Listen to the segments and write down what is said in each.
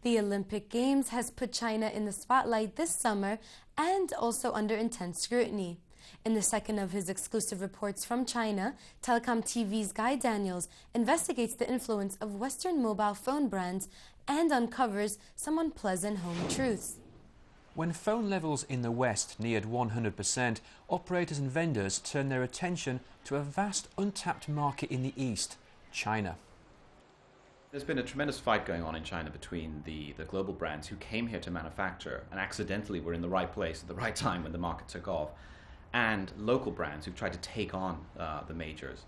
The Olympic Games has put China in the spotlight this summer and also under intense scrutiny. In the second of his exclusive reports from China, TelecomTV's Guy Daniels investigates the influence of Western mobile phone brands and uncovers some unpleasant home truths. When phone levels in the West neared 100%, operators and vendors turned their attention to a vast untapped market in the East, China. There's been a tremendous fight going on in China between the global brands who came here to manufacture and accidentally were in the right place at the right time when the market took off, and local brands who've tried to take on the majors,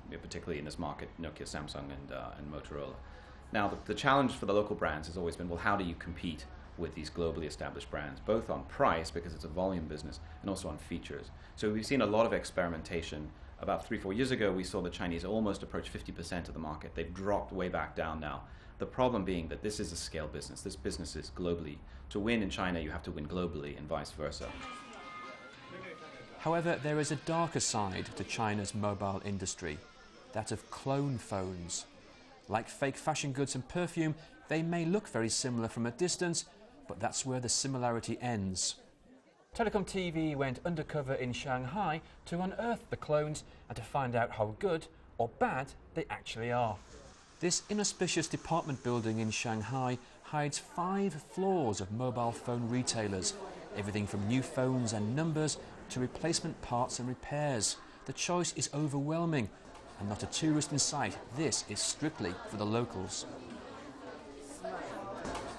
particularly in this market, Nokia, Samsung, and Motorola. Now, the challenge for the local brands has always been, well, how do you compete with these globally established brands, both on price, because it's a volume business, and also on features. So we've seen a lot of experimentation. About 3-4 years ago, we saw the Chinese almost approach 50% of the market. They've dropped way back down now. The problem being that this is a scale business. This business is globally. To win in China, you have to win globally and vice versa. However, there is a darker side to China's mobile industry, that of clone phones. Like fake fashion goods and perfume, they may look very similar from a distance, but that's where the similarity ends. TelecomTV went undercover in Shanghai to unearth the clones and to find out how good or bad they actually are. This inauspicious department building in Shanghai hides 5 floors of mobile phone retailers, everything from new phones and numbers to replacement parts and repairs. The choice is overwhelming, and not a tourist in sight. This is strictly for the locals.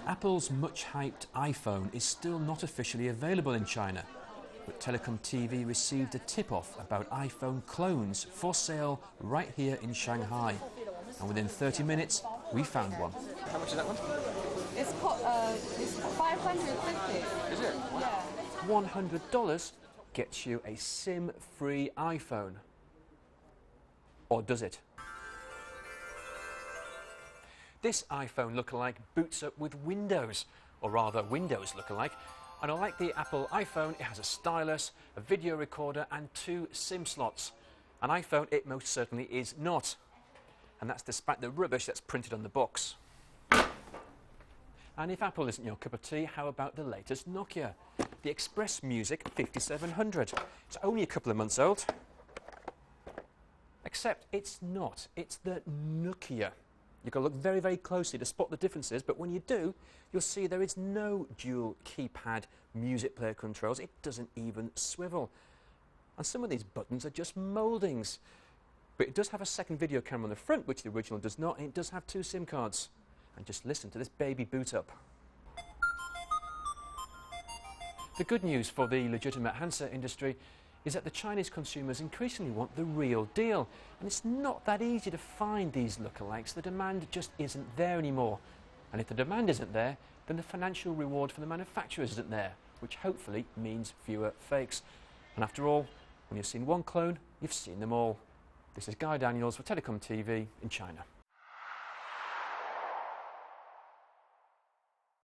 Apple's much-hyped iPhone is still not officially available in China, but TelecomTV received a tip-off about iPhone clones for sale right here in Shanghai. And within 30 minutes, we found one. How much is that one? It's 550. Is it? Yeah. $100 gets you a SIM-free iPhone. Or does it? This iPhone lookalike boots up with Windows, or rather Windows lookalike, and unlike the Apple iPhone, it has a stylus, a video recorder and 2 SIM slots. An iPhone it most certainly is not, and that's despite the rubbish that's printed on the box. And if Apple isn't your cup of tea, how about the latest Nokia? The Express Music 5700. It's only a couple of months old, except it's not. It's the Nokia. You've got to look very, very closely to spot the differences, but when you do, you'll see there is no dual keypad music player controls. It doesn't even swivel. And some of these buttons are just mouldings. But it does have a second video camera on the front, which the original does not, and it does have 2 SIM cards. And just listen to this baby boot up. The good news for the legitimate handset industry is that the Chinese consumers increasingly want the real deal. And it's not that easy to find these lookalikes. The demand just isn't there anymore. And if the demand isn't there, then the financial reward for the manufacturers isn't there, which hopefully means fewer fakes. And after all, when you've seen one clone, you've seen them all. This is Guy Daniels for TelecomTV in China.